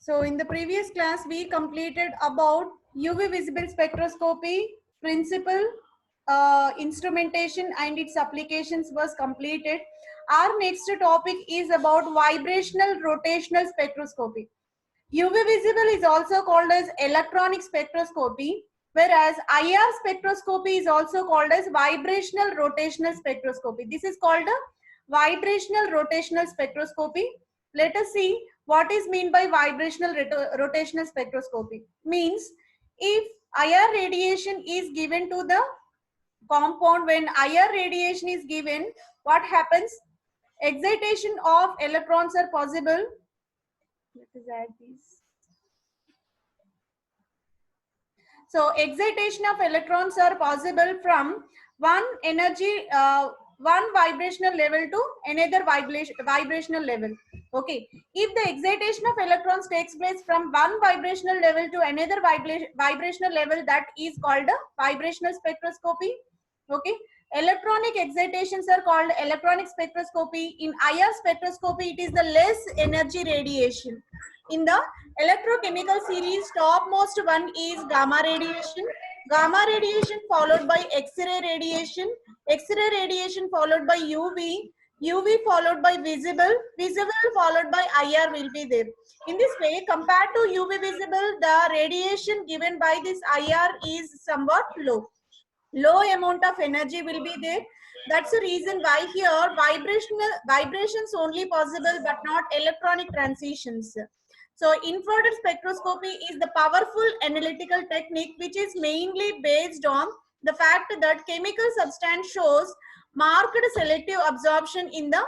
So in the previous class, we completed about UV visible spectroscopy principle, instrumentation and its applications was completed. Our next topic is about vibrational rotational spectroscopy. UV visible is also called as electronic spectroscopy, whereas IR spectroscopy is also called as vibrational rotational spectroscopy. This is called a vibrational rotational spectroscopy. Let us see what is meant by vibrational rotational spectroscopy. Means if IR radiation is given to the compound, when IR radiation is given, what happens? Excitation of electrons are possible. Let us add these. So excitation of electrons are possible from one energy, one vibrational level to another vibrational level. Okay. If the excitation of electrons takes place from one vibrational level to another vibrational level, that is called a vibrational spectroscopy. Okay. Electronic excitations are called electronic spectroscopy. In IR spectroscopy, it is the less energy radiation. In the electrochemical series, topmost one is gamma radiation. Gamma radiation followed by X-ray radiation. X-ray radiation followed by UV. UV followed by visible. Visible followed by IR will be there. In this way, compared to UV visible, the radiation given by this IR is somewhat low. Low amount of energy will be there. That's the reason why here vibrations only possible but not electronic transitions. So infrared spectroscopy is the powerful analytical technique which is mainly based on the fact that chemical substance shows marked selective absorption in the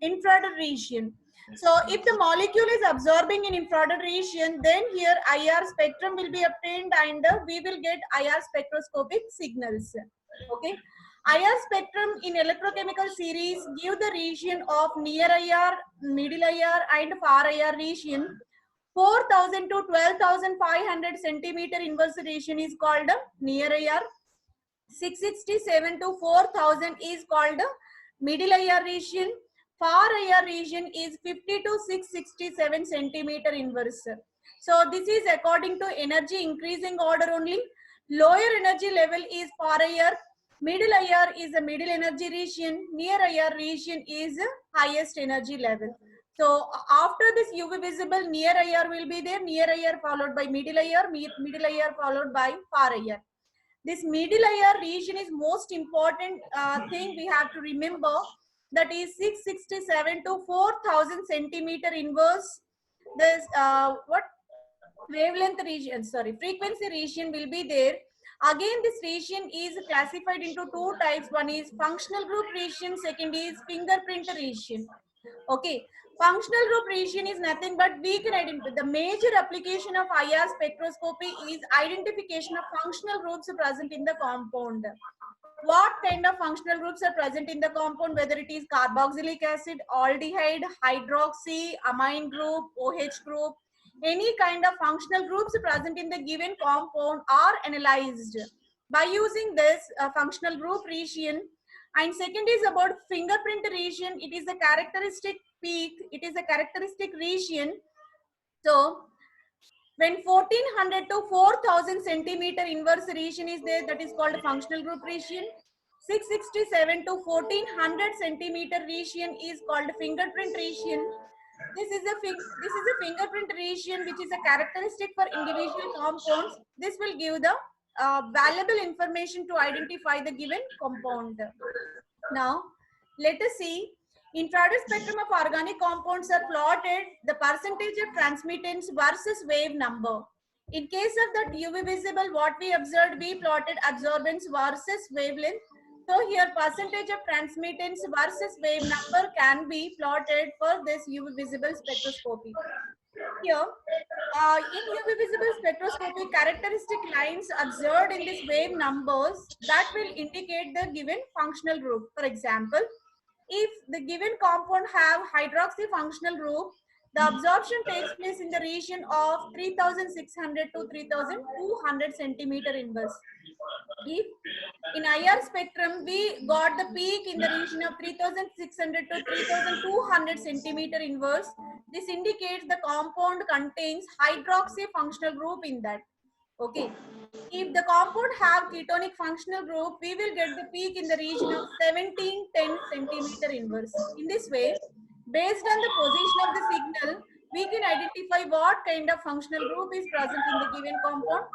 infrared region. So if the molecule is absorbing in infrared region, then here IR spectrum will be obtained and we will get IR spectroscopic signals. Okay. IR spectrum in electrochemical series give the region of near IR, middle IR and far IR region. 4,000 to 12,500 centimeter inverse region is called near IR. 667 to 4,000 is called middle IR region. Far IR region is 50 to 667 centimeter inverse. So this is according to energy increasing order only. Lower energy level is far IR. Middle IR is a middle energy region. Near IR region is highest energy level. So after this UV visible, near IR will be there. Near IR followed by middle IR. Middle IR followed by far IR. This middle IR region is most important thing we have to remember. That is 667 to 4,000 centimeter inverse. This what wavelength region, sorry, frequency region will be there. Again, this region is classified into two types. One is functional group region, second is fingerprint region. Okay, functional group region is nothing but we can identify. The major application of IR spectroscopy is identification of functional groups present in the compound. What kind of functional groups are present in the compound, whether it is carboxylic acid, aldehyde, hydroxy, amine group, OH group, any kind of functional groups present in the given compound are analyzed by using this functional group region. And second is about fingerprint region. It is a characteristic peak. It is a characteristic region. So when 1400 to 4000 centimeter inverse region is there, that is called functional group region. 667 to 1400 centimeter region is called fingerprint region. This is a fingerprint region which is a characteristic for individual compounds. This will give the valuable information to identify the given compound. Now, let us see. Infrared spectrum of organic compounds are plotted the percentage of transmittance versus wave number. In case of that UV visible, what we observed, we plotted absorbance versus wavelength. So here percentage of transmittance versus wave number can be plotted for this UV visible spectroscopy. Here, in UV visible spectroscopy, characteristic lines observed in these wave numbers that will indicate the given functional group. For example, if the given compound have hydroxy functional group, The absorption takes place in the region of 3600 to 3200 centimeter inverse. If in IR spectrum we got the peak in the region of 3600 to 3200 centimeter inverse, this indicates the compound contains hydroxy functional group in that. Okay. If the compound have ketonic functional group, we will get the peak in the region of 1710 centimeter inverse. In this way, based on the position of the signal, we can identify what kind of functional group is present in the given compound.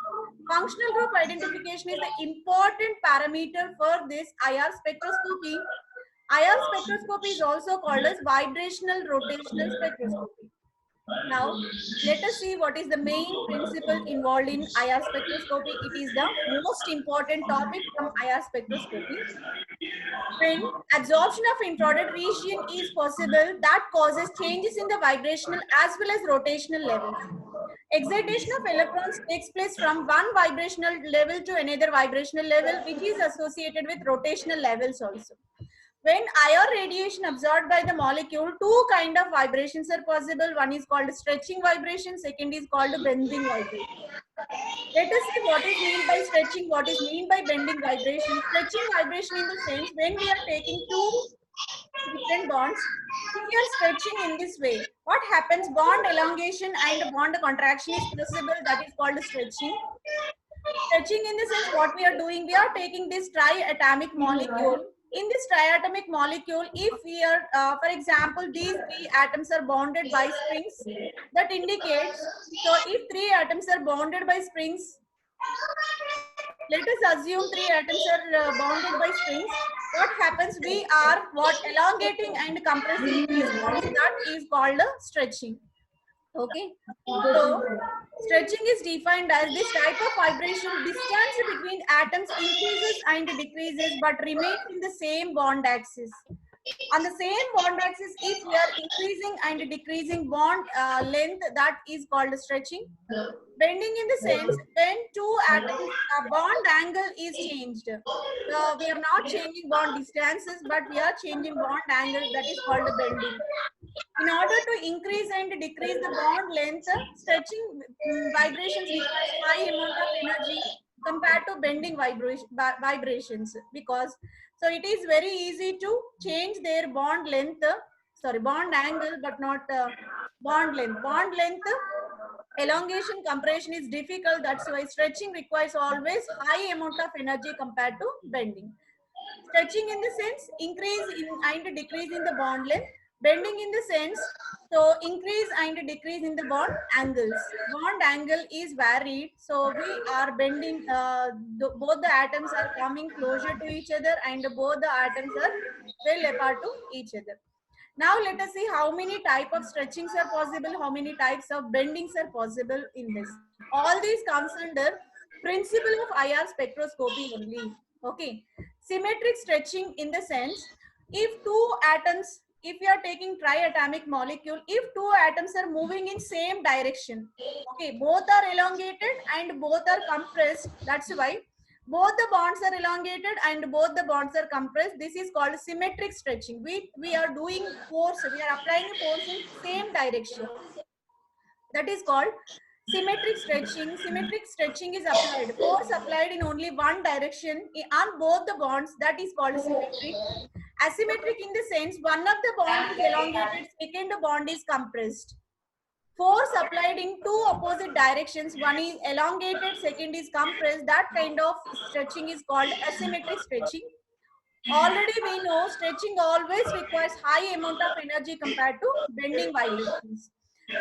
Functional group identification is the important parameter for this IR spectroscopy. IR spectroscopy is also called as vibrational rotational spectroscopy. Now, let us see what is the main principle involved in IR spectroscopy. It is the most important topic from IR spectroscopy. When absorption of infrared region is possible, that causes changes in the vibrational as well as rotational levels. Excitation of electrons takes place from one vibrational level to another vibrational level, which is associated with rotational levels also. When IR radiation absorbed by the molecule, two kind of vibrations are possible. One is called stretching vibration, second is called bending vibration. Let us see what is meant by stretching, what is meant by bending vibration. Stretching vibration in the sense when we are taking two different bonds, if we are stretching in this way, what happens? Bond elongation and bond contraction is possible. That is called stretching. Stretching in the sense what we are doing, we are taking this triatomic molecule. In this triatomic molecule, if we are, for example, these three atoms are bonded by springs, that indicates, so if three atoms are bonded by springs, let us assume three atoms are bonded by springs. What happens? We are what elongating and compressing these bonds. That is called stretching. Okay. So stretching is defined as this type of vibration. Distance between atoms increases and decreases but remains in the same bond axis. On the same bond axis, if we are increasing and decreasing bond length, that is called stretching. Bending in the sense when two atoms bond angle is changed. We are not changing bond distances, but we are changing bond angle, that is called bending. In order to increase and decrease the bond length, stretching vibrations requires high amount of energy compared to bending vibrations, because so it is very easy to change their bond length, bond angle, but not bond length. Bond length elongation compression is difficult. That's why stretching requires always high amount of energy compared to bending. Stretching in the sense increase in and decrease in the bond length. Bending in the sense so increase and decrease in the bond angles. Bond angle is varied, so we are bending, both the atoms are coming closer to each other and both the atoms are well apart to each other. Now let us see how many type of stretchings are possible, how many types of bendings are possible in this. All these comes under principle of IR spectroscopy only. Okay. Symmetric stretching in the sense, if two atoms, if you are taking triatomic molecule, if two atoms are moving in same direction, okay, both are elongated and both are compressed. That's why both the bonds are elongated and both the bonds are compressed. This is called symmetric stretching. We are doing force, we are applying a force in same direction. That is called symmetric stretching. Symmetric stretching is applied, force applied in only one direction on both the bonds. That is called symmetric. Asymmetric in the sense one of the bond is elongated, second bond is compressed. Force applied in two opposite directions, one is elongated, second is compressed. That kind of stretching is called asymmetric stretching. Already we know stretching always requires high amount of energy compared to bending vibrations.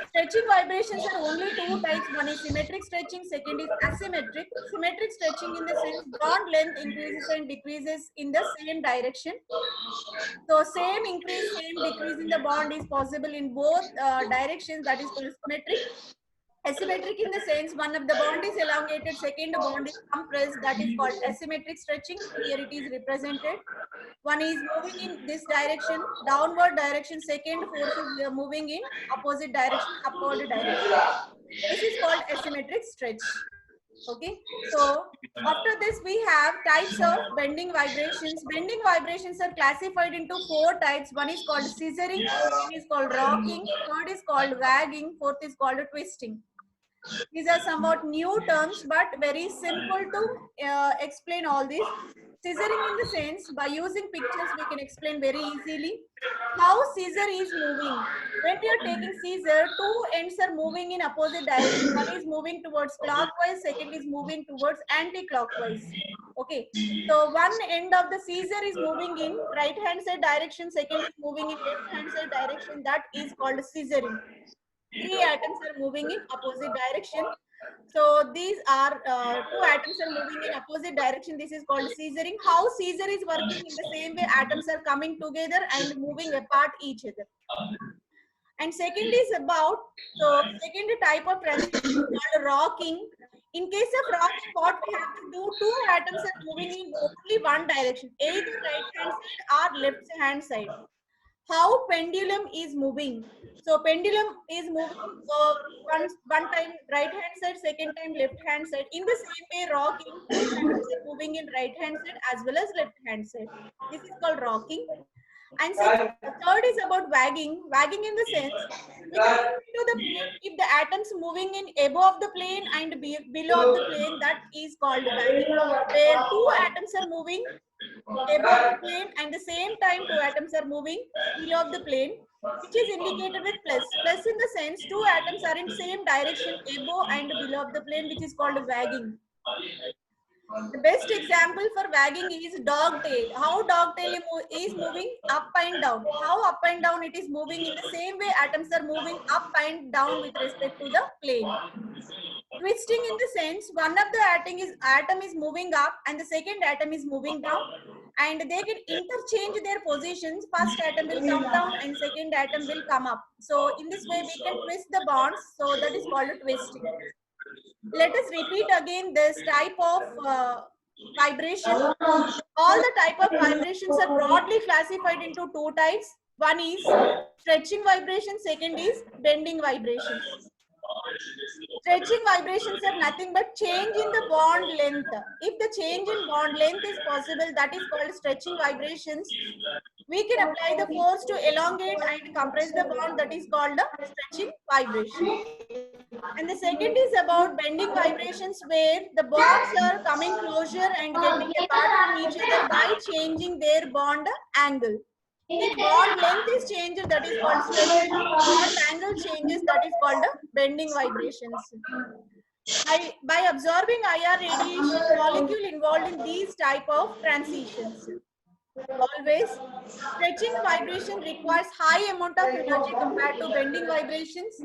Stretching vibrations are only two types. One is symmetric stretching, second is asymmetric. Symmetric stretching in the sense bond length increases and decreases in the same direction. So same increase, same decrease in the bond is possible in both directions. That is called symmetric. Asymmetric in the sense one of the bond is elongated, second bond is compressed. That is called asymmetric stretching. Here it is represented. One is moving in this direction, downward direction. Second force is moving in opposite direction, upward direction. This is called asymmetric stretch. Okay, so after this we have types of bending vibrations. Bending vibrations are classified into 4 types. One is called scissoring, second is called rocking, third is called wagging, fourth is called twisting. These are somewhat new terms, but very simple to explain all this. Scissoring in the sense, by using pictures, we can explain very easily how scissor is moving. When we are taking scissor, two ends are moving in opposite direction. One is moving towards clockwise, second is moving towards anti-clockwise. Okay, so one end of the scissor is moving in right hand side direction, second is moving in left hand side direction. That is called scissoring. Three atoms are moving in opposite direction. So these are two atoms are moving in opposite direction. This is called scissoring. How scissor is working in the same way, atoms are coming together and moving apart each other. And second is about, so second type of transition is called rocking. In case of rocking, what we have to do, two atoms are moving in only one direction, either right hand side or left hand side. How pendulum is moving. So pendulum is moving one time right hand side, second time left hand side. In the same way, rocking, two atoms are moving in right hand side as well as left hand side. This is called rocking. And third is about wagging. Wagging in the sense, with respect to the plane, if the atoms moving in above the plane and below of the plane, that is called wagging. Where two atoms are moving above the plane and the same time two atoms are moving below the plane, which is indicated with plus. Plus in the sense two atoms are in same direction above and below the plane, which is called wagging. The best example for wagging is dog tail. How dog tail is moving up and down. How up and down it is moving in the same way atoms are moving up and down with respect to the plane. Twisting in the sense, one of the atom is moving up and the second atom is moving down, and they can interchange their positions. First atom will come down and second atom will come up. So in this way we can twist the bonds. So that is called twisting. Let us repeat again this type of vibration. All the type of vibrations are broadly classified into two types. One is stretching vibration, second is bending vibrations. Stretching vibrations are nothing but change in the bond length. If the change in bond length is possible, that is called stretching vibrations. We can apply the force to elongate and compress the bond, that is called the stretching vibration. And the second is about bending vibrations, where the bonds are coming closer and getting apart from each other by changing their bond angle. If bond length is changed, that is called stretching. If bond angle changes, that is called bending vibrations. By absorbing IR radiation, molecule involved in these type of transitions. Always, stretching vibration requires high amount of energy compared to bending vibrations.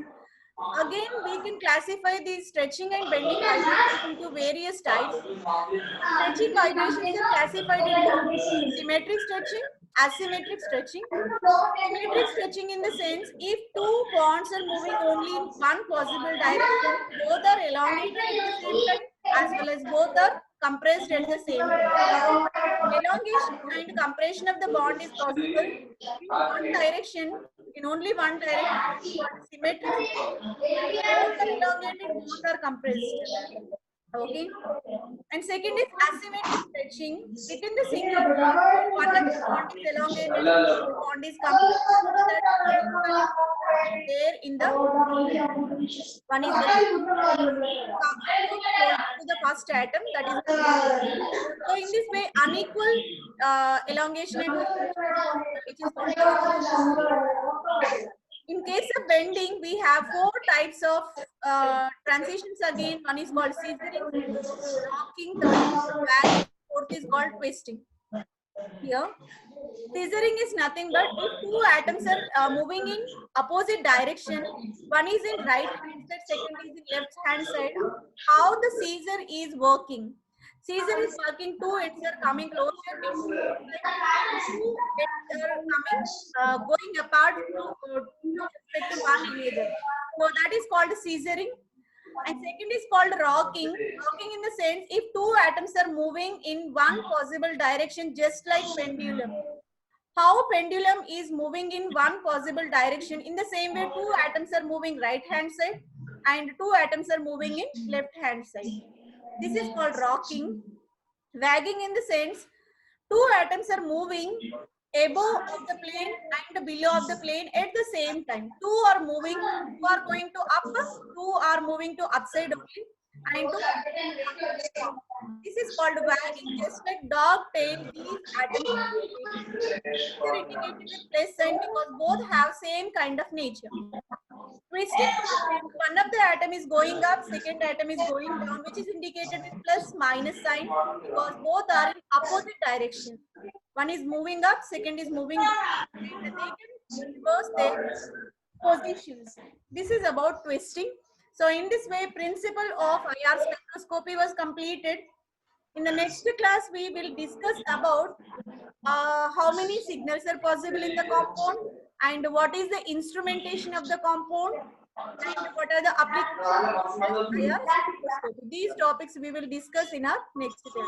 Again, we can classify these stretching and bending vibrations into various types. Stretching vibrations are classified into symmetric stretching, asymmetric stretching. Symmetric stretching in the sense, if two bonds are moving only in one possible direction, both are elongated at the same time as well as both are compressed at the same time. Elongation and compression of the bond is possible in one direction, in only one direction, that is called symmetric stretching. Both are elongated, both are compressed. Okay. And second is asymmetric stretching. Within the single bond, if one of the bond is elongated, the other bond is compressed, so that one is there in the one is getting closer to the first atom, that is the second. So in this way, unequal elongation and compression is possible, which is called asymmetric. In case of bending, we have four types of transitions again. One is called scissoring, second is called rocking, third is called wagging, fourth is called twisting. Here, scissoring is nothing but if two atoms are moving in opposite direction, one is in right hand side, second is in left hand side, how the scissor is working. Scissor is working, two ends are coming closer, means two ends are coming, going apart to respect to one another. So that is called scissoring. And second is called rocking. Rocking in the sense, if two atoms are moving in one possible direction, just like pendulum. How pendulum is moving in one possible direction, in the same way two atoms are moving right hand side and two atoms are moving in left hand side. This is called rocking. Wagging in the sense two atoms are moving above of the plane and below of the plane at the same time. Two are moving, two are going to up, two are moving to upside only, and two. This is called wagging, just like dog tail. These atoms are rotating. These are indicated with plus sign because both have same kind of nature. Twisting in the sense one of the atom is going up, second atom is going down, which is indicated with plus minus sign because both are in opposite direction. One is moving up, second is moving down, and they can reverse their positions. This is about twisting. So in this way, principle of IR spectroscopy was completed. In the next class, we will discuss about how many signals are possible in the compound and what is the instrumentation of the compound and what are the applications of this IR spectroscopy. These topics we will discuss in our next class.